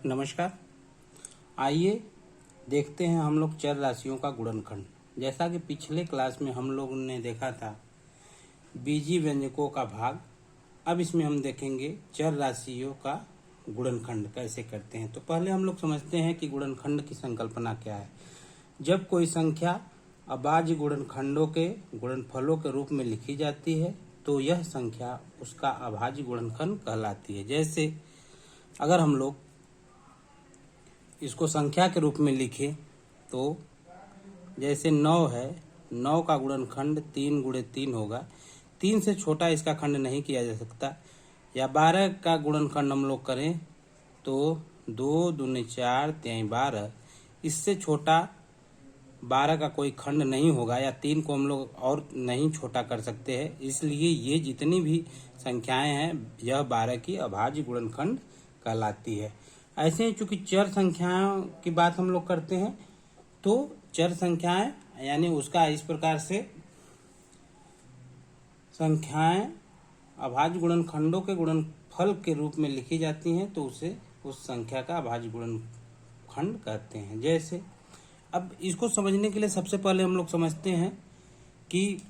नमस्कार। आइए देखते हैं हम लोग चर राशियों का गुणनखंड। जैसा कि पिछले क्लास में हम लोग ने देखा था बीजीय व्यंजकों का भाग, अब इसमें हम देखेंगे चर राशियों का गुणनखंड कैसे करते हैं। तो पहले हम लोग समझते हैं कि गुणनखंड की संकल्पना क्या है। जब कोई संख्या अभाज्य गुणनखंडों के गुणनफलों के रूप में लिखी जाती है तो यह संख्या उसका अभाज्य गुणनखंड कहलाती है। जैसे अगर हम लोग इसको संख्या के रूप में लिखें तो जैसे 9 है, 9 का गुणनखंड 3 गुणे 3 होगा। 3 से छोटा इसका खंड नहीं किया जा सकता। या 12 का गुणनखंड हम लोग करें तो 2 दूनी 4 तिहाई 12, इससे छोटा 12 का कोई खंड नहीं होगा। या 3 को हम लोग और नहीं छोटा कर सकते हैं, इसलिए ये जितनी भी संख्याएं हैं यह 12 की अभाज्य गुणनखंड कहलाती है। ऐसे ही चूंकि चर संख्याओं की बात हम लोग करते हैं तो चर संख्याएं यानी उसका इस प्रकार से संख्याएं अभाज्य गुणनखंडों के गुणनफल के रूप में लिखी जाती हैं तो उसे उस संख्या का अभाज्य गुणनखंड कहते हैं। जैसे अब इसको समझने के लिए सबसे पहले हम लोग समझते हैं कि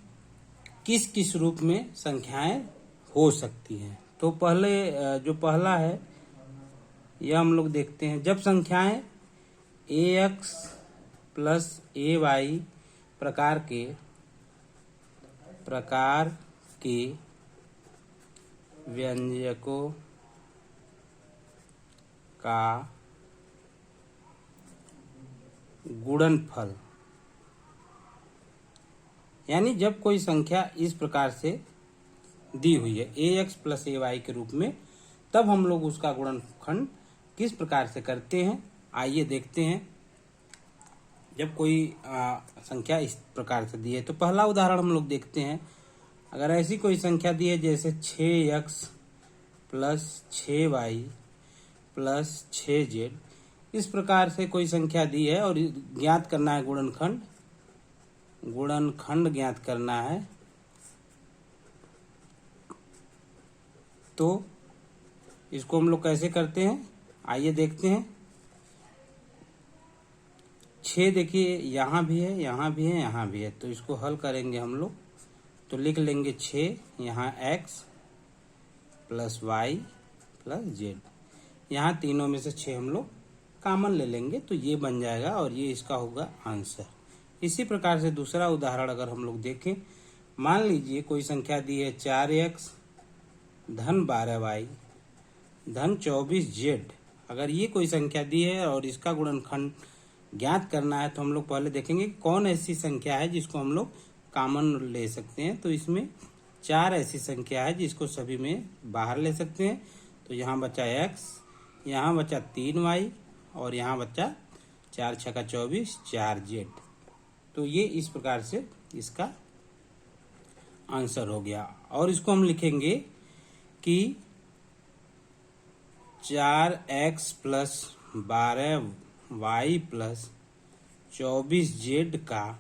किस किस रूप में संख्याएं हो सकती हैं। तो पहले जो पहला है यह हम लोग देखते हैं। जब संख्याएं ax प्लस ay प्रकार के व्यंजकों का गुणनफल, यानी जब कोई संख्या इस प्रकार से दी हुई है ax प्लस ay के रूप में, तब हम लोग उसका गुणनखंड किस प्रकार से करते हैं आइए देखते हैं। जब कोई संख्या इस प्रकार से दी है तो पहला उदाहरण हम लोग देखते हैं। अगर ऐसी कोई संख्या दी है जैसे 6x plus 6y plus 6z, इस प्रकार से कोई संख्या दी है और ज्ञात करना है गुणनखंड ज्ञात करना है। तो इसको हम लोग कैसे करते हैं आइए देखते हैं। 6 देखिए यहाँ भी है, यहाँ भी है, यहाँ भी है, तो इसको हल करेंगे हम लोग तो लिख लेंगे 6 यहाँ x plus y plus z, यहाँ तीनों में से 6 हम लोग कॉमन ले लेंगे तो ये बन जाएगा और ये इसका होगा आंसर। इसी प्रकार से दूसरा उदाहरण अगर हम लोग देखें, मान लीजिए कोई संख्या दी है 4x धन 12y धन 24z। अगर ये कोई संख्या दी है और इसका गुणनखंड ज्ञात करना है तो हम लोग पहले देखेंगे कौन ऐसी संख्या है जिसको हम लोग कॉमन ले सकते हैं। तो इसमें 4 ऐसी संख्या है जिसको सभी में बाहर ले सकते हैं। तो यहाँ बचा x, यहाँ बचा 3y और यहाँ बचा 4 छक्का 24 4z। तो ये इस प्रकार से इसका आंसर हो गया। और इसको हम लिखेंगे कि 4x plus 12y plus 24z का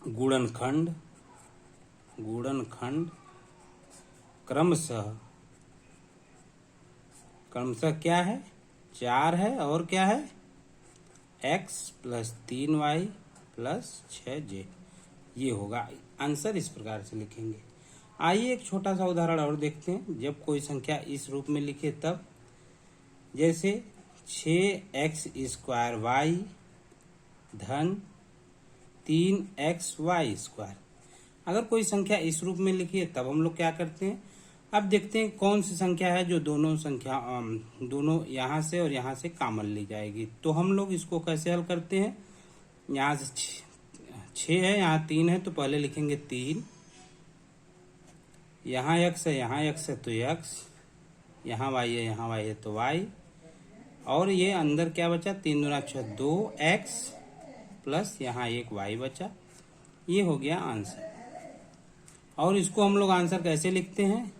गुणनखंड क्रमशः क्या है, 4 है और क्या है x plus 3y plus 6z, ये होगा आंसर। इस प्रकार से लिखेंगे। आइए एक छोटा सा उदाहरण और देखते हैं। जब कोई संख्या इस रूप में लिखे तब, जैसे 6x स्क्वायर y धन 3xy स्क्वायर। अगर कोई संख्या इस रूप में लिखी है तब हम लोग क्या करते हैं। अब देखते हैं कौन सी संख्या है जो दोनों यहाँ से और यहाँ से कॉमन ली जाएगी। तो हम लोग इसको कैसे हल करते हैं। यहाँ से 6 है, यहाँ 3 है, तो पहले लिखेंगे 3, यहाँ x है, यहाँ x है तो x, यहाँ y है, यहाँ y है तो y, और ये अंदर क्या बचा 3 दूना 6 2x प्लस यहाँ एक y बचा। ये हो गया आंसर। और इसको हम लोग आंसर कैसे लिखते हैं,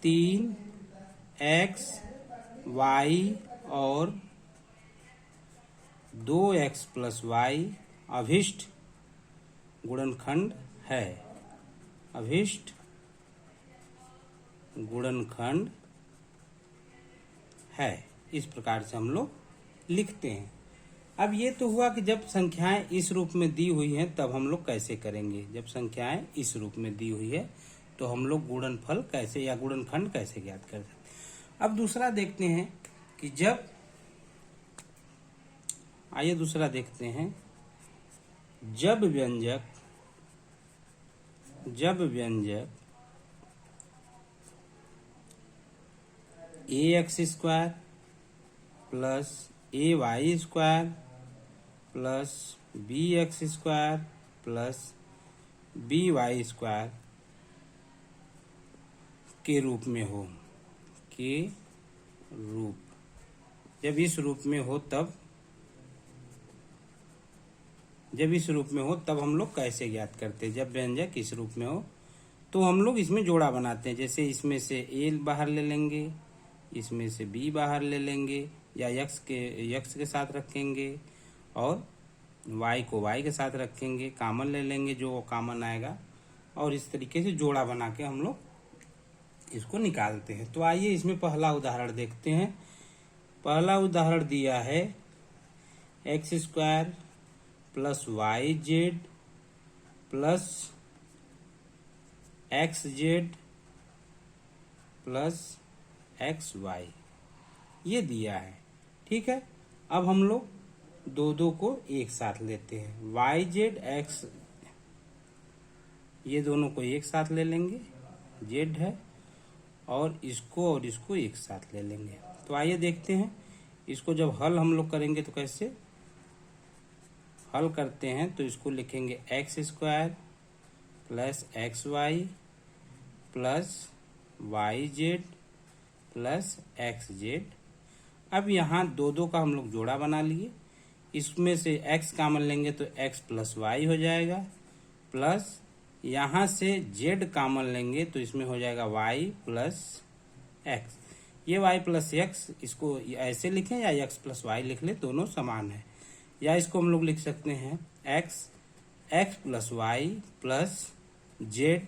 3x y और 2x प्लस y अभिष्ट गुणनखंड है। अभिष्ट गुणनखंड है। इस प्रकार से हम लोग लिखते हैं। अब ये तो हुआ कि जब संख्याएं इस रूप में दी हुई हैं तब हम लोग कैसे करेंगे। जब संख्याएं इस रूप में दी हुई है तो हम लोग गुणनफल कैसे या गुणनखंड कैसे ज्ञात कर सकते। अब दूसरा देखते हैं कि आइए दूसरा देखते हैं। जब व्यंजक ax² plus ay² plus bx² plus by² के रूप में हो, जब इस रूप में हो तब हम लोग कैसे ज्ञात करते हैं। जब व्यंजक इस रूप में हो तो हम लोग इसमें जोड़ा बनाते हैं। जैसे इसमें से a बाहर ले लेंगे, इसमें से b बाहर ले लेंगे, या x के साथ रखेंगे और y को y के साथ रखेंगे, कॉमन ले लेंगे जो कॉमन आएगा, और इस तरीके से जोड़ा बना के हम लोग इसको निकालते हैं। तो आइए इसमें पहला उदाहरण देखते हैं। पहला उदाहरण दिया है x² plus yz plus xz plus xy, ये दिया है। ठीक है, अब हम लोग दो को एक साथ लेते हैं। yz x, ये दोनों को एक साथ ले लेंगे, z है, और इसको एक साथ ले लेंगे। तो आइए देखते हैं इसको जब हल हम लोग करेंगे तो कैसे हल करते हैं। तो इसको लिखेंगे x² plus xy plus yz plus xz। अब यहाँ दो का हम लोग जोड़ा बना लिए। इसमें से x कॉमन लेंगे तो x प्लस y हो जाएगा, प्लस यहाँ से z कॉमन लेंगे तो इसमें हो जाएगा y प्लस x। ये y प्लस x, इसको ऐसे लिखें या x प्लस y लिख ले, दोनों समान है। या इसको हम लोग लिख सकते हैं x plus y plus z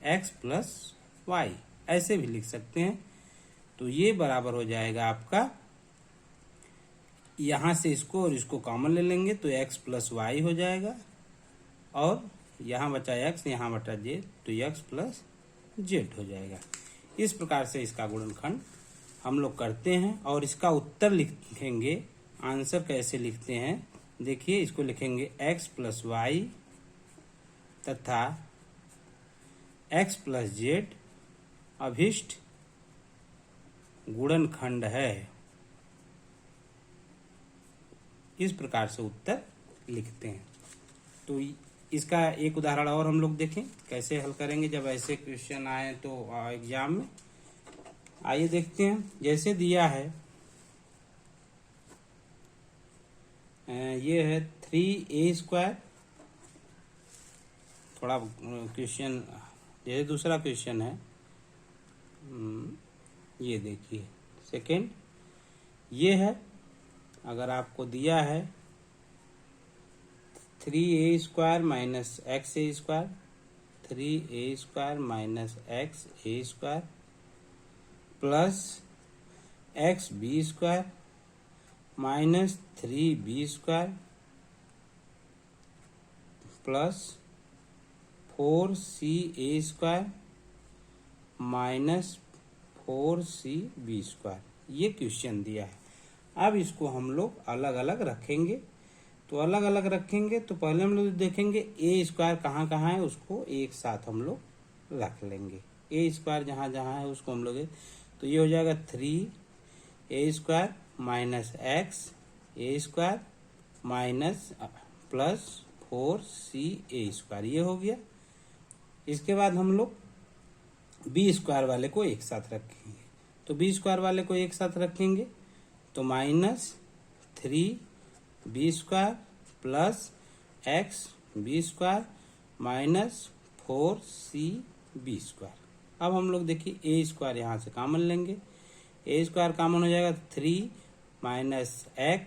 x plus y, ऐसे भी लिख सकते हैं। तो ये बराबर हो जाएगा आपका, यहाँ से इसको और इसको कॉमन ले लेंगे तो x प्लस y हो जाएगा, और यहाँ बचा x, यहाँ बचा z, तो x प्लस z हो जाएगा। इस प्रकार से इसका गुणनखंड हम लोग करते हैं। और इसका उत्तर लिखेंगे, आंसर कैसे लिखते हैं देखिए। इसको लिखेंगे x प्लस y तथा x प्लस z अभिष्ट गुणनखंड है। इस प्रकार से उत्तर लिखते हैं। तो इसका एक उदाहरण और हम लोग देखें कैसे हल करेंगे जब ऐसे क्वेश्चन आए तो एग्जाम में। आइए देखते हैं। जैसे दिया है ये है 3a², थोड़ा क्वेश्चन जैसे दूसरा क्वेश्चन है, ये देखिए सेकंड, ये है अगर आपको दिया है 3a² minus xa² 3a² minus xa² plus xb² minus 3b² plus 4ca² minus 4cb², ये क्वेश्चन दिया है। अब इसको हम लोग अलग अलग रखेंगे। तो अलग अलग रखेंगे तो पहले हम लोग देखेंगे a² कहाँ कहाँ है, उसको एक साथ हम लोग रख लेंगे। a² जहाँ जहाँ है उसको हम लोग, तो ये हो जाएगा 3a² minus xa² minus plus 4ca², ये हो गया। इसके बाद हम लोग b² वाले को एक साथ रखेंगे। तो b² वाले को एक साथ रखेंगे तो minus 3b² plus xb² minus 4cb²। अब हम लोग देखिए a² यहाँ से कॉमन लेंगे, a² कॉमन हो जाएगा 3 माइनस x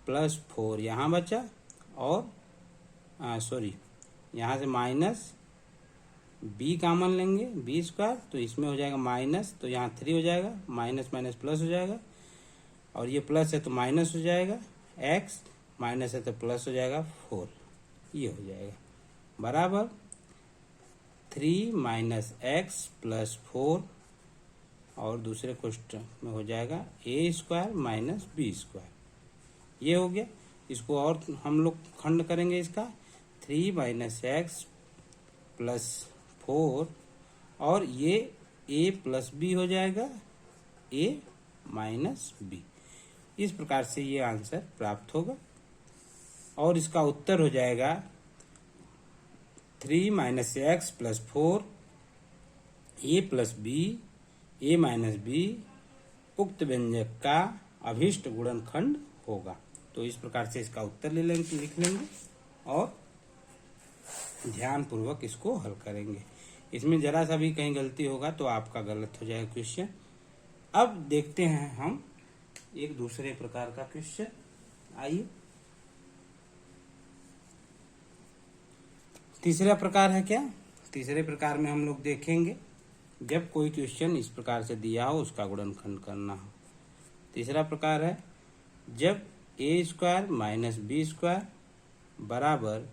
प्लस 4 यहाँ बचा, और सॉरी यहाँ से माइनस बी कॉमन लेंगे, बी स्क्वायर, तो इसमें हो जाएगा माइनस, तो यहाँ 3 हो जाएगा, माइनस माइनस प्लस हो जाएगा, और ये प्लस है तो माइनस हो जाएगा, एक्स माइनस है तो प्लस हो जाएगा 4, ये हो जाएगा बराबर 3 माइनस एक्स प्लस 4, और दूसरे क्वेश्चन में हो जाएगा ए स्क्वायर माइनस बी स्क्वायर, ये हो गया। इसको और हम लोग खंड करेंगे इसका, 3 माइनस एक्स प्लस 4, और ये ए प्लस बी हो जाएगा, ए माइनस बी। इस प्रकार से ये आंसर प्राप्त होगा, और इसका उत्तर हो जाएगा 3 माइनस एक्स प्लस 4 ए प्लस बी ए माइनस बी उक्त व्यंजक का अभिष्ट गुणनखंड होगा। तो इस प्रकार से इसका उत्तर लिख लेंगे और ध्यान पूर्वक इसको हल करेंगे। इसमें जरा सा भी कहीं गलती होगा तो आपका गलत हो जाएगा क्वेश्चन। अब देखते हैं हम एक दूसरे प्रकार का क्वेश्चन। आइए, तीसरा प्रकार है क्या? तीसरे प्रकार में हम लोग देखेंगे जब कोई क्वेश्चन इस प्रकार से दिया हो उसका गुणनखंड करना हो। तीसरा प्रकार है जब ए स्क्वायर माइनस बी स्क्वायर बराबर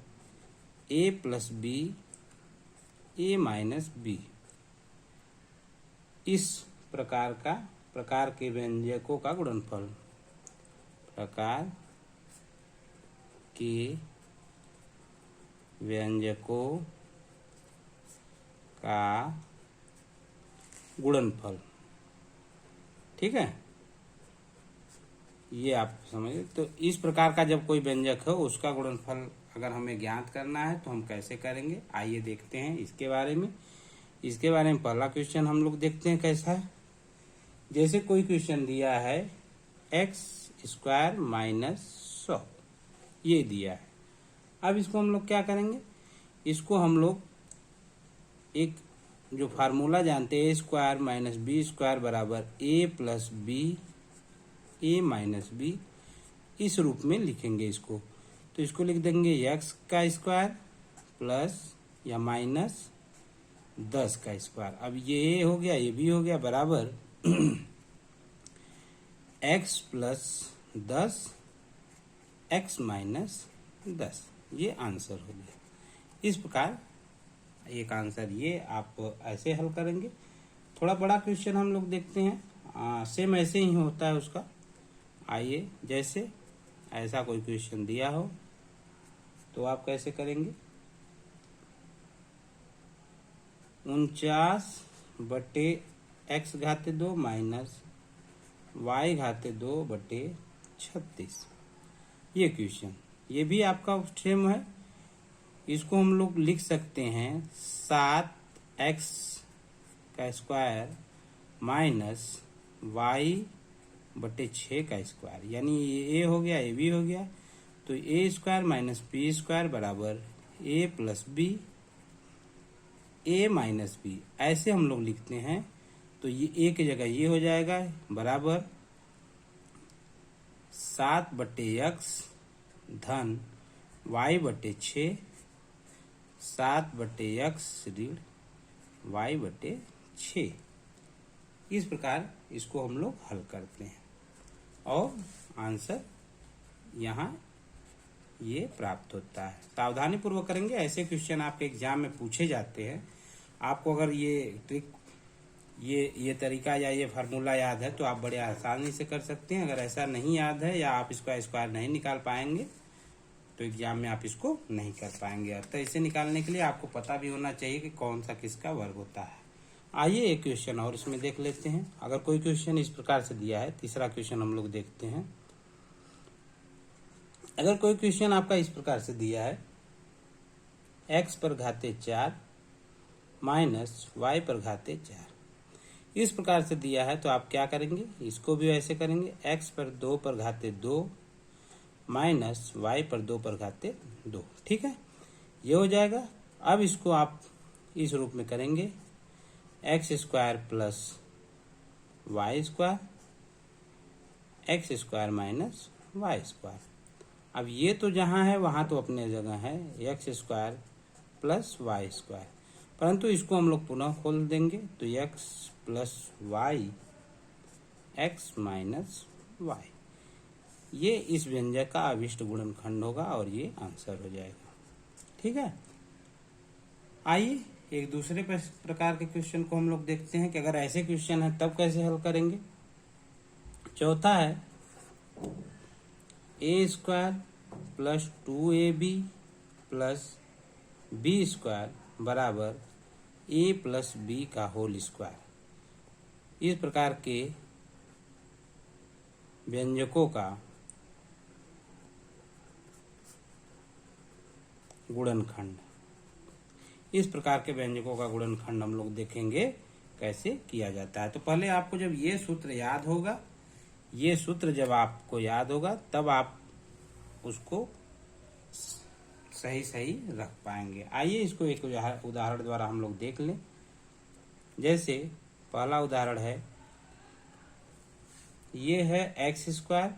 A plus B A minus B, इस प्रकार के व्यंजकों का गुणनफल, प्रकार के व्यंजकों का गुणनफल। ठीक है, ये आप समझिए। तो इस प्रकार का जब कोई व्यंजक हो उसका गुणनफल अगर हमें ज्ञात करना है तो हम कैसे करेंगे, आइए देखते हैं इसके बारे में। पहला क्वेश्चन हम लोग देखते हैं कैसा है। जैसे कोई क्वेश्चन दिया है एक्स स्क्वायर माइनस 100, ये दिया है। अब इसको हम लोग क्या करेंगे, इसको हम लोग एक जो फार्मूला जानते हैं, ए स्क्वायर माइनस बी स्क्वायर बराबर A plus B A minus B, इस रूप में लिखेंगे इसको। तो इसको लिख देंगे एक्स का स्क्वायर प्लस या माइनस 10 का स्क्वायर। अब ये ए हो गया, ये बी हो गया, बराबर एक्स प्लस 10 एक्स माइनस 10, ये आंसर हो गया। इस प्रकार एक आंसर ये आप ऐसे हल करेंगे। थोड़ा बड़ा क्वेश्चन हम लोग देखते हैं, सेम ऐसे ही होता है उसका। आइए, जैसे ऐसा कोई क्वेश्चन दिया हो तो आप कैसे करेंगे, 49 घाते 2 माइनस y घाते 2 बटे 36, ये क्वेश्चन, ये भी आपका सेम है। इसको हम लोग लिख सकते हैं 7x का स्क्वायर माइनस y बटे 6 का स्क्वायर, यानी ये ए हो गया, ये बी हो गया। तो ए स्क्वायर माइनस बी स्क्वायर बराबर A plus B A minus B, ऐसे हम लोग लिखते हैं। तो ये ए की जगह ये हो जाएगा, बराबर 7 बटे x धन y बटे 6, 7 बटे x ऋण y बटे 6। इस प्रकार इसको हम लोग हल करते हैं और आंसर यहाँ ये प्राप्त होता है। सावधानी पूर्वक करेंगे, ऐसे क्वेश्चन आपके एग्जाम में पूछे जाते हैं। आपको अगर ये ट्रिक, ये तरीका या ये फार्मूला याद है तो आप बड़े आसानी से कर सकते हैं। अगर ऐसा नहीं याद है या आप इसका स्क्वायर नहीं निकाल पाएंगे तो एग्जाम में आप इसको नहीं कर पाएंगे। तो इसे निकालने के लिए आपको पता भी होना चाहिए कि कौन सा किसका वर्ग होता है। आइए एक क्वेश्चन और इसमें देख लेते हैं। अगर कोई क्वेश्चन इस प्रकार से दिया है, तीसरा क्वेश्चन हम लोग देखते हैं। अगर कोई क्वेश्चन आपका इस प्रकार से दिया है x पर घाते 4 माइनस y पर घाते 4, इस प्रकार से दिया है तो आप क्या करेंगे, इसको भी ऐसे करेंगे, x पर 2 पर घाते 2 माइनस y पर 2 पर घाते 2। ठीक है, ये हो जाएगा। अब इसको आप इस रूप में करेंगे, x square plus y square x square minus y square. अब ये तो जहाँ है वहाँ तो अपने जगह है, x square plus y square. परंतु इसको हम लोग पुनः खोल देंगे तो x plus y x minus y, ये इस व्यंजक का अभिष्ट गुणनखंड होगा और ये आंसर हो जाएगा। ठीक है, आइए एक दूसरे प्रकार के क्वेश्चन को हम लोग देखते हैं कि अगर ऐसे क्वेश्चन है तब कैसे हल करेंगे। चौथा है A square plus 2ab plus B square बराबर ए प्लस बी का होल स्क्वायर। इस प्रकार के व्यंजकों का गुणनखंड, इस प्रकार के व्यंजकों का गुणनखंड हम लोग देखेंगे कैसे किया जाता है। तो पहले आपको जब ये सूत्र याद होगा, ये सूत्र जब आपको याद होगा तब आप उसको सही सही रख पाएंगे। आइए इसको एक उदाहरण द्वारा हम लोग देख लें। जैसे पहला उदाहरण है, ये है x square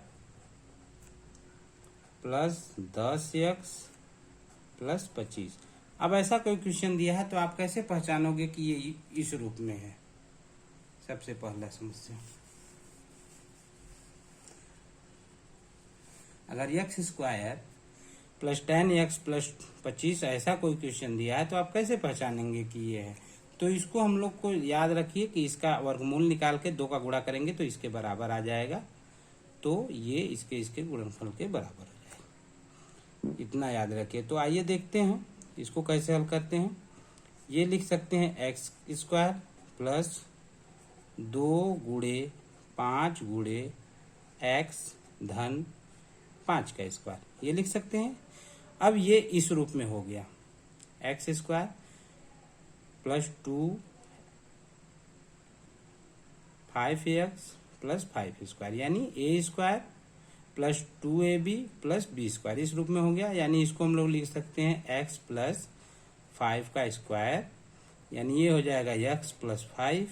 plus 10x plus 25। अब ऐसा कोई क्वेश्चन दिया है तो आप कैसे पहचानोगे कि ये इस रूप में है। सबसे पहला समस्या, अगर x square plus 10x plus 25 ऐसा कोई क्वेश्चन दिया है तो आप कैसे पहचानेंगे कि ये है। तो इसको हम लोग को याद रखिए कि इसका वर्गमूल निकाल के 2 का गुणा करेंगे तो इसके बराबर आ जाएगा, तो ये इसके गुणनफल के बराबर हो जाएगा। इतना याद रखिए। तो आइए देखते हैं इसको कैसे हल करते हैं। ये लिख सकते हैं एक्स स्क्वायर प्लस 2 गुणे 5 गुणे एक्स धन 5 का स्क्वायर, ये लिख सकते हैं। अब ये इस रूप में हो गया, X square plus 2 5x plus 5 square, यानी A square plus 2ab plus B square इस रूप में हो गया। यानी इसको हम लोग लिख सकते हैं x प्लस 5 का स्क्वायर, यानी ये हो जाएगा x प्लस 5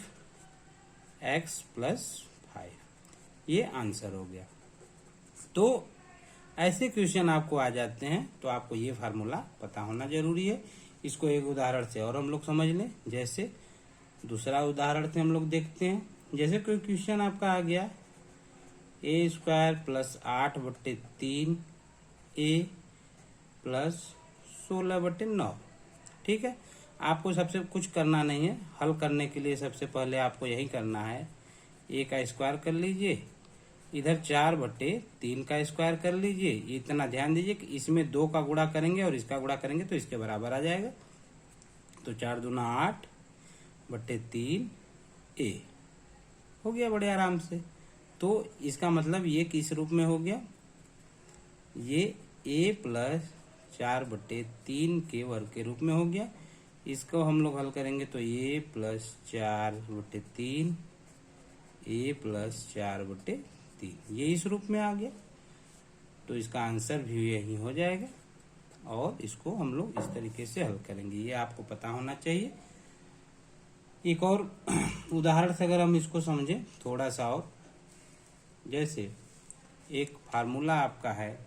x प्लस 5, ये आंसर हो गया। तो ऐसे क्वेश्चन आपको आ जाते हैं तो आपको ये फार्मूला पता होना जरूरी है। इसको एक उदाहरण से और हम लोग समझ लें। जैसे दूसरा उदाहरण से हम लोग देखते हैं। जैसे कोई क्वेश्चन आपका आ गया, ए स्क्वायर प्लस 8/3 ए प्लस 16/9। ठीक है, आपको सबसे कुछ करना नहीं है। हल करने के लिए सबसे पहले आपको यही करना है, ए का स्क्वायर कर लीजिए, इधर 4/3 का स्क्वायर कर लीजिए। इतना ध्यान दीजिए कि इसमें 2 का गुणा करेंगे और इसका गुणा करेंगे तो इसके बराबर आ जाएगा। तो 4 दूना 8/3 ए हो गया बड़े आराम से। तो इसका मतलब ये किस रूप में हो गया, ये ए प्लस 4/3 के वर्ग के रूप में हो गया। इसको हम लोग हल करेंगे तो ए प्लस 4/3 ए प्लस 4/3, ये इस रूप में आ गया। तो इसका आंसर भी यही हो जाएगा और इसको हम लोग इस तरीके से हल करेंगे, ये आपको पता होना चाहिए। एक और उदाहरण से अगर हम इसको समझें थोड़ा सा और, जैसे एक फार्मूला आपका है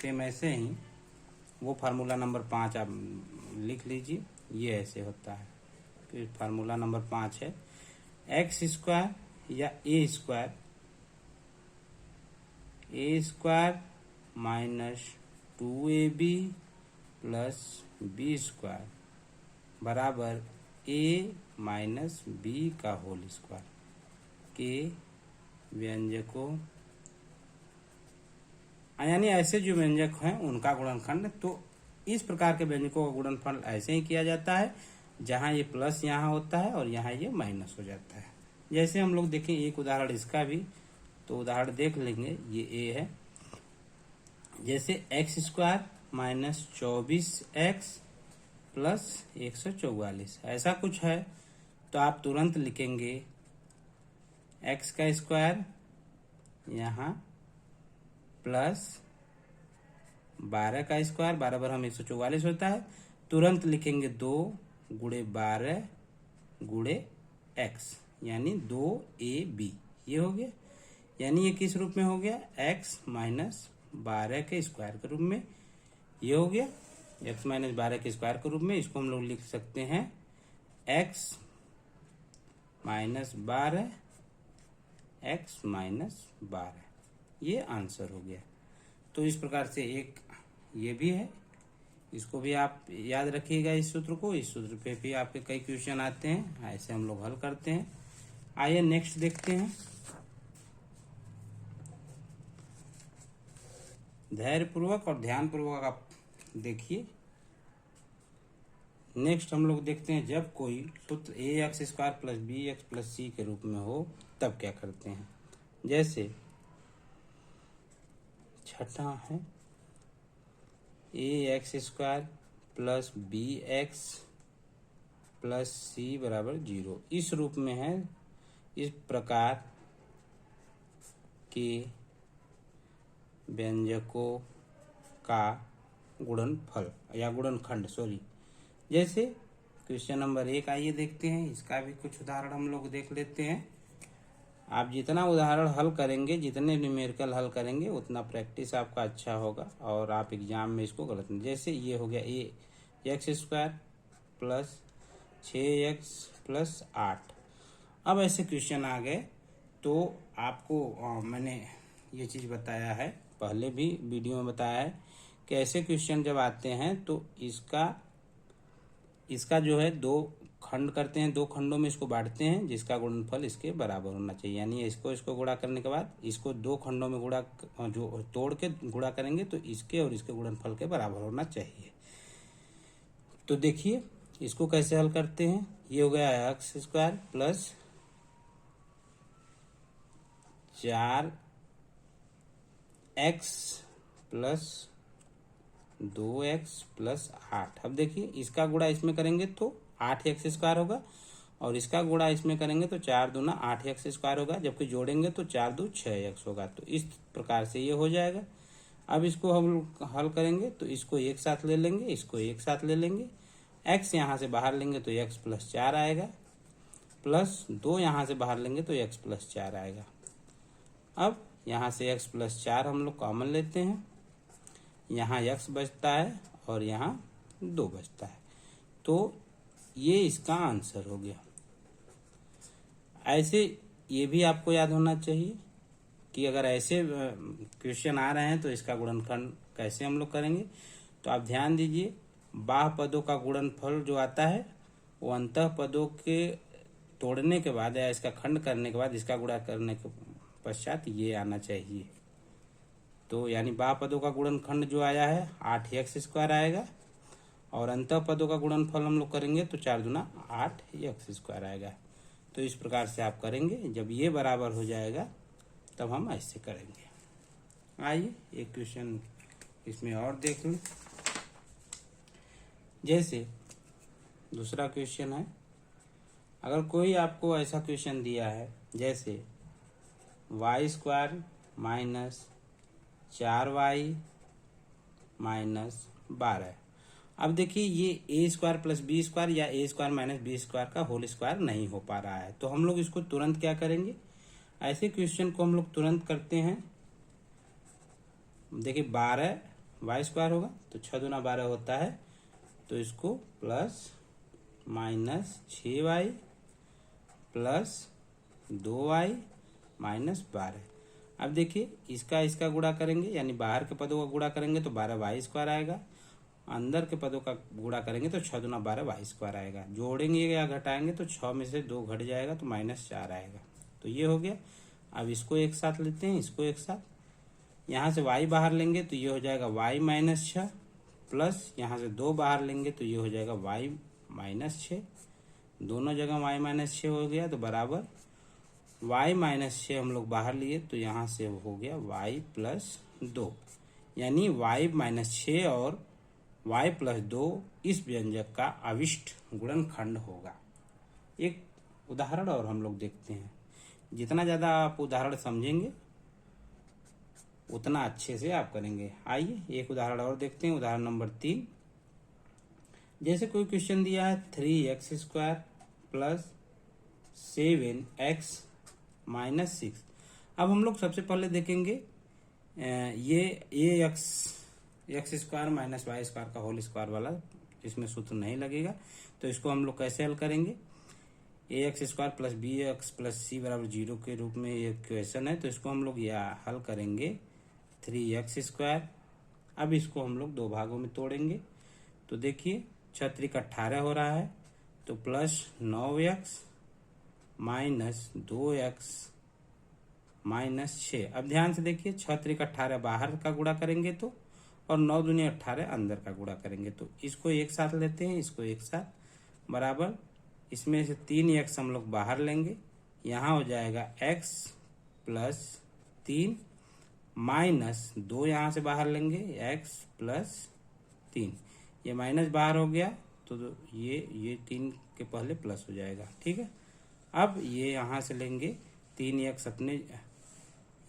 सेम ऐसे ही, वो फार्मूला नंबर 5 आप लिख लीजिए। ये ऐसे होता है, तो फार्मूला नंबर 5 है एक्स स्क्वायर या A square minus 2ab plus B square बराबर ए माइनस बी का होल स्क्वायर के व्यंजकों, यानी ऐसे जो व्यंजक हैं उनका गुणनखंड। तो इस प्रकार के व्यंजकों का गुणनफल ऐसे ही किया जाता है, जहां ये प्लस यहाँ होता है और यहाँ ये माइनस हो जाता है। जैसे हम लोग देखें एक उदाहरण इसका भी, तो उदाहरण देख लेंगे। ये ए है, जैसे x square minus 24x plus 144 ऐसा कुछ है, तो आप तुरंत लिखेंगे एक्स का स्क्वायर यहाँ प्लस 12 का स्क्वायर, 12 बार हम 144 होता है। तुरंत लिखेंगे 2 गुणे 12 गुणे एक्स, यानी 2ab, ये हो गया। यानी ये किस रूप में हो गया, x माइनस 12 के स्क्वायर के रूप में, ये हो गया x माइनस 12 के स्क्वायर के रूप में। इसको हम लोग लिख सकते हैं x माइनस 12 x माइनस 12, ये आंसर हो गया। तो इस प्रकार से एक ये भी है, इसको भी आप याद रखिएगा इस सूत्र को। इस सूत्र पे भी आपके कई क्वेश्चन आते हैं, ऐसे हम लोग हल करते हैं। आइए नेक्स्ट देखते हैं। धैर्यपूर्वक और ध्यानपूर्वक आप देखिए। नेक्स्ट हम लोग देखते हैं, जब कोई सूत्र ax² plus bx plus c के रूप में हो तब क्या करते हैं। जैसे छठा है ax² plus bx plus c बराबर 0, इस रूप में है। इस प्रकार के व्यंजकों का गुणनफल या गुणनखंड जैसे क्वेश्चन नंबर 1 आइए देखते हैं। इसका भी कुछ उदाहरण हम लोग देख लेते हैं। आप जितना उदाहरण हल करेंगे, जितने न्यूमेरिकल हल करेंगे, उतना प्रैक्टिस आपका अच्छा होगा और आप एग्जाम में इसको गलत नहीं। जैसे ये हो गया ax² प्लस 6x प्लस 8। अब ऐसे क्वेश्चन आ गए तो आपको मैंने ये चीज़ बताया है, पहले भी वीडियो में बताया है कि ऐसे क्वेश्चन जब आते हैं तो इसका जो है दो खंड करते हैं, दो खंडों में इसको बांटते हैं, जिसका गुणनफल इसके बराबर होना चाहिए। यानी इसको गुणा करने के बाद इसको दो खंडों में जो तोड़ के गुणा करेंगे तो इसके और इसके गुणनफल के बराबर होना चाहिए। तो देखिए इसको कैसे हल करते हैं। ये हो गया x² plus 4x plus 2x plus 8। अब देखिए इसका गुणा इसमें करेंगे तो 8x² होगा और इसका गुणा इसमें करेंगे तो 4 दूना 8x² होगा, जबकि जोड़ेंगे तो 4 दू 6x होगा। तो इस प्रकार से ये हो जाएगा। अब इसको हम हल करेंगे तो इसको एक साथ ले लेंगे, इसको एक साथ ले लेंगे। x यहाँ से बाहर लेंगे तो x प्लस 4 आएगा, प्लस 2 यहाँ से बाहर लेंगे तो x प्लस 4 आएगा। अब यहाँ से x प्लस 4 हम लोग कॉमन लेते हैं, यहाँ x बचता है और यहाँ 2 बचता है। तो ये इसका आंसर हो गया। ऐसे ये भी आपको याद होना चाहिए कि अगर ऐसे क्वेश्चन आ रहे हैं तो इसका गुणनखंड कैसे हम लोग करेंगे। तो आप ध्यान दीजिए, बाह्य पदों का गुणनफल जो आता है वो अंतः पदों के तोड़ने के बाद या इसका खंड करने के बाद इसका गुणा करने के पश्चात ये आना चाहिए। तो यानी बाह्य पदों का गुणनखंड जो आया है 8x² आएगा और अंतः पदों का गुणनफल हम लोग करेंगे तो 4 दूना 8x² आएगा। तो इस प्रकार से आप करेंगे। जब ये बराबर हो जाएगा तब हम ऐसे करेंगे। आइए एक क्वेश्चन इसमें और देख लें। जैसे दूसरा क्वेश्चन है, अगर कोई आपको ऐसा क्वेश्चन दिया है जैसे y² माइनस 4y माइनस 12। अब देखिए ये a² प्लस b² या a² माइनस b² का होल स्क्वायर नहीं हो पा रहा है, तो हम लोग इसको तुरंत क्या करेंगे। ऐसे क्वेश्चन को हम लोग तुरंत करते हैं। देखिए 12 y² होगा तो 6 दूना 12 होता है, तो इसको plus minus 6y plus 2y minus 12। अब देखिए इसका गुणा करेंगे, यानी बाहर के पदों का गुणा करेंगे तो 12y² आएगा, अंदर के पदों का गुणा करेंगे तो 6 दूना 12y² आएगा। जोड़ेंगे या घटाएंगे तो 6 में से 2 घट जाएगा तो माइनस 4 आएगा। तो ये हो गया। अब इसको एक साथ लेते हैं, इसको एक साथ, यहाँ से y बाहर लेंगे तो ये हो जाएगा y माइनस 6, प्लस यहाँ से 2 बाहर लेंगे तो ये हो जाएगा y माइनस 6। दोनों जगह y माइनस 6 हो गया तो बराबर y माइनस 6 हम लोग बाहर लिए तो यहाँ से हो गया y प्लस 2, यानी y माइनस 6 और y प्लस 2 इस व्यंजक का अविष्ट गुणनखंड होगा। एक उदाहरण और हम लोग देखते हैं। जितना ज़्यादा आप उदाहरण समझेंगे उतना अच्छे से आप करेंगे। आइए एक उदाहरण और देखते हैं। उदाहरण नंबर 3। जैसे कोई क्वेश्चन दिया है 3x² प्लस 7x माइनस 6। अब हम लोग सबसे पहले देखेंगे ये x² माइनस y² का होल स्क्वायर वाला इसमें सूत्र नहीं लगेगा। तो इसको हम लोग कैसे हल करेंगे, ax² plus bx plus c बराबर 0 के रूप में ये क्वेश्चन है, तो इसको हम लोग यहाँ हल करेंगे 3x²। अब इसको हम लोग दो भागों में तोड़ेंगे, तो देखिए 6 × 18 हो रहा है, तो plus 9x minus 2x minus 6। अब ध्यान से देखिए 6 × 18 बाहर का गुणा करेंगे तो, और 9 दूनी 18 अंदर का गुणा करेंगे तो, इसको एक साथ लेते हैं, इसको एक साथ बराबर, इसमें से 3x हम लोग बाहर लेंगे, यहाँ हो जाएगा x प्लस 3 माइनस 2 यहाँ से बाहर लेंगे x प्लस 3, ये माइनस बाहर हो गया तो ये 3 के पहले प्लस हो जाएगा। ठीक है, अब ये यहाँ से लेंगे 3x अपने,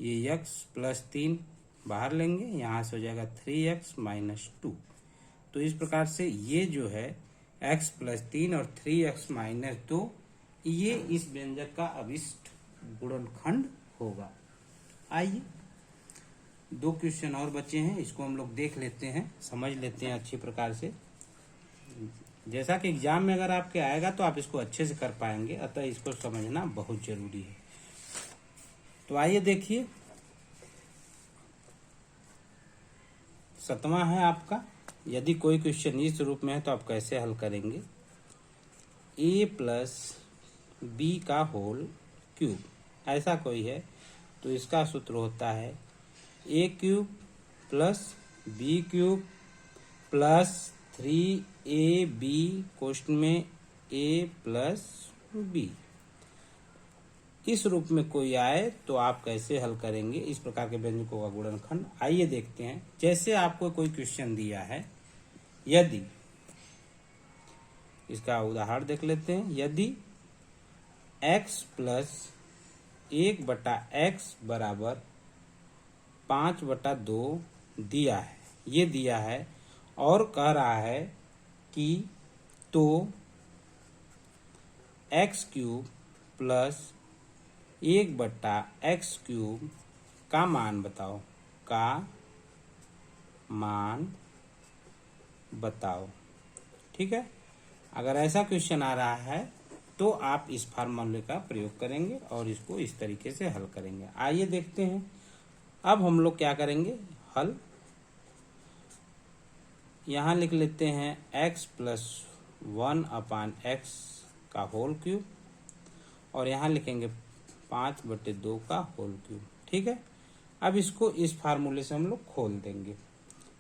ये x प्लस 3 बाहर लेंगे, यहाँ से हो जाएगा 3x माइनस 2। तो इस प्रकार से ये जो है x प्लस 3 और 3x माइनस 2, ये इस व्यंजक का अभिष्ट गुणनखंड होगा। आइए 2 क्वेश्चन और बचे हैं, इसको हम लोग देख लेते हैं, समझ लेते हैं अच्छी प्रकार से। जैसा कि एग्जाम में अगर आपके आएगा तो आप इसको अच्छे से कर पाएंगे, अतः इसको समझना बहुत जरूरी है। तो आइए देखिए, 7वां है आपका, यदि कोई क्वेश्चन इस रूप में है तो आप कैसे हल करेंगे, a प्लस b का होल क्यूब, ऐसा कोई है तो इसका सूत्र होता है a³ plus b³ plus 3ab कोष्ठ में a प्लस b। इस रूप में कोई आए तो आप कैसे हल करेंगे इस प्रकार के व्यंजकों का गुणनखंड। आइए देखते हैं, जैसे आपको कोई क्वेश्चन दिया है, यदि, इसका उदाहरण देख लेते हैं, यदि x प्लस 1/x बराबर 5/2 दिया है, ये दिया है, और कह रहा है कि तो x³ प्लस 1/x³ का मान बताओ, का मान बताओ। ठीक है, अगर ऐसा क्वेश्चन आ रहा है तो आप इस फार्मूले का प्रयोग करेंगे और इसको इस तरीके से हल करेंगे। आइए देखते हैं, अब हम लोग क्या करेंगे, हल यहाँ लिख लेते हैं x प्लस 1/x का होल क्यूब, और यहाँ लिखेंगे 5/2 का होल क्यूब। ठीक है, अब इसको इस फार्मूले से हम लोग खोल देंगे,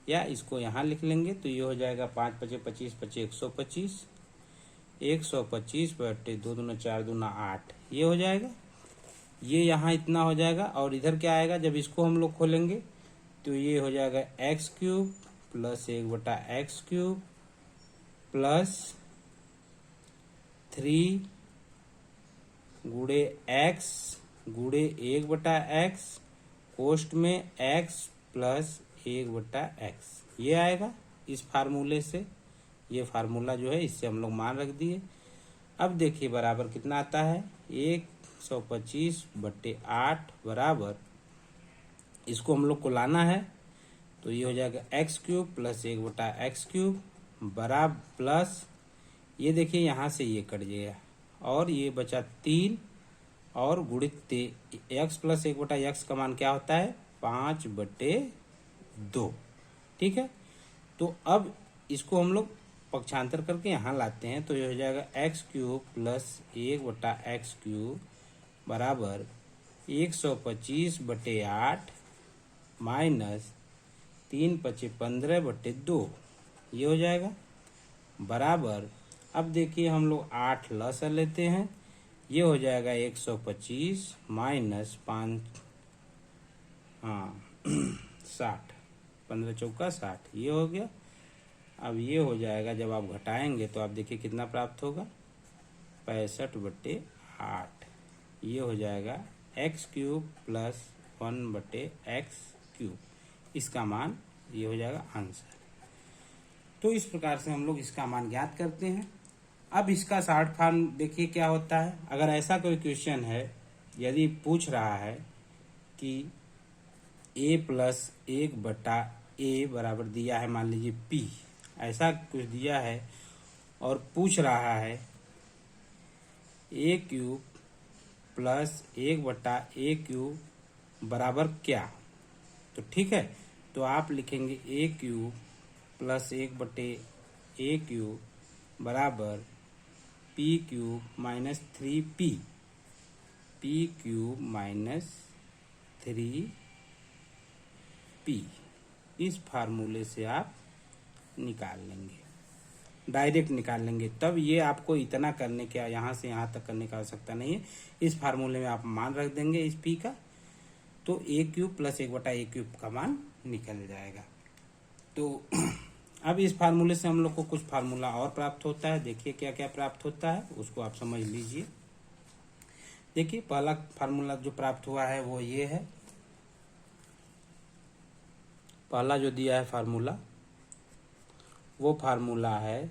या इसको यहाँ लिख लेंगे, तो ये हो जाएगा 5 × 5 = 25, 125, 125/2 दूना 4 दूना 8, ये हो जाएगा, ये यहाँ इतना हो जाएगा। और इधर क्या आएगा, जब इसको हम लोग खोलेंगे तो ये हो जाएगा x³ प्लस 1/x³ प्लस 3 गुणे x गुणे 1/x कोष्ठ में x प्लस 1/x, ये आएगा इस फार्मूले से। ये फार्मूला जो है इससे हम लोग मान रख दिए। अब देखिए बराबर कितना आता है, 125/8 बराबर, इसको हम लोग को लाना है, तो ये हो जाएगा x³ प्लस 1/x³ बराबर प्लस, ये देखिए यहाँ से ये कट जाएगा, और ये बचा 3 और गुणित x प्लस 1/x का मान क्या होता है, 5/2। ठीक है, तो अब इसको हम लोग पक्षांतर करके यहाँ लाते हैं, तो ये हो जाएगा x³ प्लस 1/x³ बराबर 125/8 माइनस 3 × 5 = 15/2, ये हो जाएगा बराबर। अब देखिए हम लोग 8 लसा लेते हैं, ये हो जाएगा 125 माइनस 5, 60, 15 चौका 60, ये हो गया। अब ये हो जाएगा, जब आप घटाएंगे तो आप देखिए कितना प्राप्त होगा, 65/8, ये हो जाएगा x³ प्लस 1/x³, इसका मान ये हो जाएगा आंसर। तो इस प्रकार से हम लोग इसका मान ज्ञात करते हैं। अब इसका शॉर्ट फॉर्म देखिए क्या होता है। अगर ऐसा कोई क्वेश्चन है, यदि पूछ रहा है कि a प्लस 1/a बराबर दिया है, मान लीजिए p, ऐसा कुछ दिया है और पूछ रहा है a³ प्लस 1/a³ बराबर क्या। तो ठीक है, तो आप लिखेंगे a³ प्लस 1/a³ बराबर p³ minus 3p, p³ minus 3p। इस फार्मूले से आप निकाल लेंगे, डायरेक्ट निकाल लेंगे। तब ये आपको इतना करने का, यहाँ से यहाँ तक करने की आवश्यकता नहीं है। इस फार्मूले में आप मान रख देंगे इस p का, तो a³ प्लस 1/a³ का मान निकल जाएगा। तो अब इस फार्मूले से हम लोग को कुछ फार्मूला और प्राप्त होता है। देखिए क्या क्या प्राप्त होता है, उसको आप समझ लीजिए। देखिए पहला फार्मूला जो प्राप्त हुआ है वो ये है। पहला जो दिया है फार्मूला, वो फार्मूला है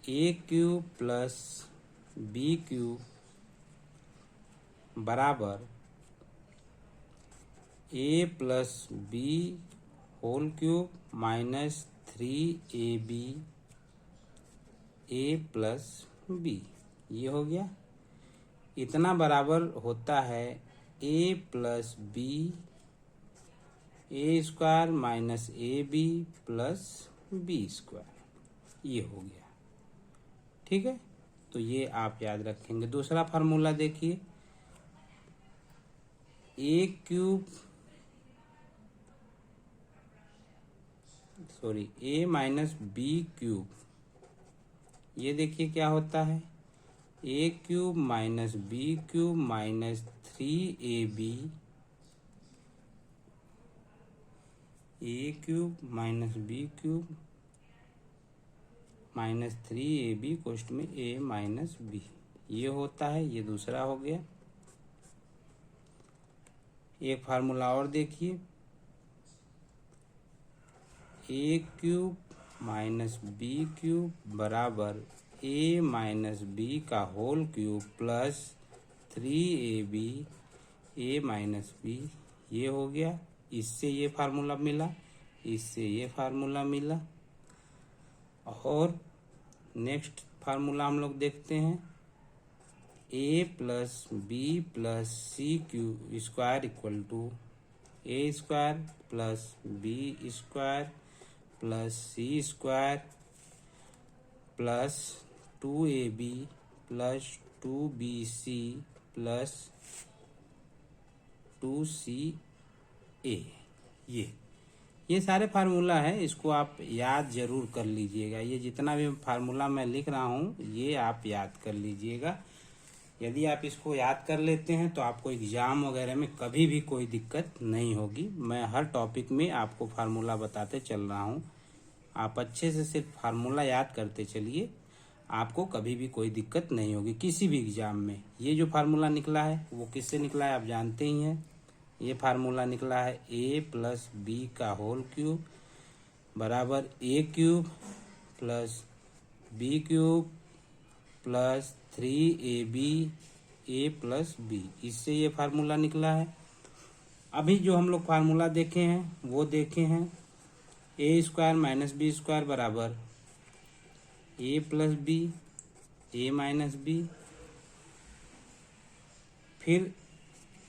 a³ प्लस b³ बराबर a plus b whole cube minus 3ab a plus b। ये हो गया। इतना बराबर होता है a plus b a square minus ab plus b square. ये हो गया, ठीक है। तो ये आप याद रखेंगे। दूसरा फार्मूला देखिए, a माइनस b³। ये देखिए क्या होता है, a³ minus b³ minus 3ab, a³ minus b³ minus 3ab कोष्ट में a माइनस b। ये होता है, ये दूसरा हो गया। एक फार्मूला और देखिए, a³ माइनस b³ बराबर a माइनस b का whole cube plus 3ab a minus b। ये हो गया। इससे ये फार्मूला मिला, इससे ये फार्मूला मिला। और नेक्स्ट फार्मूला हम लोग देखते हैं, a plus b plus c³ square equal to a square plus b square plus c square plus 2ab plus 2bc plus 2ca। ये सारे फार्मूला हैं, इसको आप याद जरूर कर लीजिएगा। ये जितना भी फार्मूला मैं लिख रहा हूँ ये आप याद कर लीजिएगा। यदि आप इसको याद कर लेते हैं तो आपको एग्जाम वगैरह में कभी भी कोई दिक्कत नहीं होगी। मैं हर टॉपिक में आपको फार्मूला बताते चल रहा हूँ। आप अच्छे से सिर्फ फार्मूला याद करते चलिए, आपको कभी भी कोई दिक्कत नहीं होगी किसी भी एग्जाम में। ये जो फार्मूला निकला है वो किससे निकला है आप जानते ही हैं। ये फार्मूला निकला है a प्लस b का होल क्यूब बराबर a³ plus b³ plus 3ab a plus b। इससे ये फार्मूला निकला है। अभी जो हम लोग फार्मूला देखे हैं वो देखे हैं, a square minus b square बराबर a plus b a minus b। फिर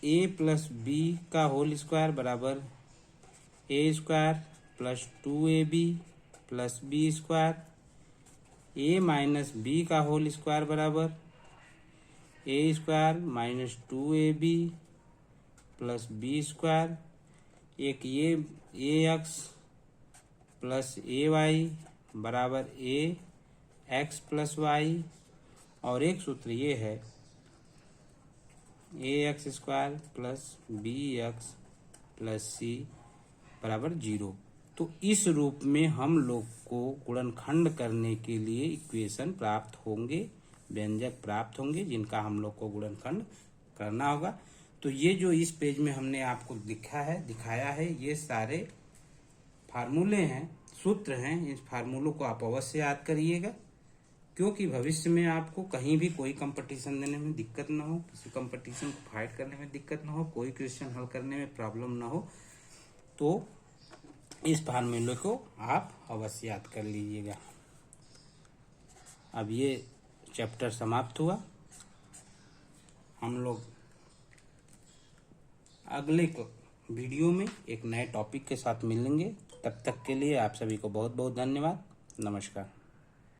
a प्लस b का होल स्क्वायर बराबर a square plus 2ab plus b square. a minus b का होल स्क्वायर बराबर a square minus 2ab plus b square. एक ये ax plus ay बराबर ax plus y। और एक सूत्र ये है ax square plus bx plus c बराबर 0। तो इस रूप में हम लोग को गुणनखंड करने के लिए इक्वेशन प्राप्त होंगे, व्यंजक प्राप्त होंगे, जिनका हम लोग को गुणनखंड करना होगा। तो ये जो इस पेज में हमने आपको दिखाया है ये सारे फार्मूले हैं, सूत्र हैं। इस फार्मूलों को आप अवश्य याद करिएगा, क्योंकि भविष्य में आपको कहीं भी कोई कंपटीशन देने में दिक्कत ना हो, किसी कंपटीशन को फाइट करने में दिक्कत ना हो, कोई क्वेश्चन हल करने में प्रॉब्लम ना हो। तो इस फार्मूले को आप अवश्य याद कर लीजिएगा। अब ये चैप्टर समाप्त हुआ। हम लोग अगले वीडियो में एक नए टॉपिक के साथ मिलेंगे। तब तक के लिए आप सभी को बहुत बहुत धन्यवाद। नमस्कार।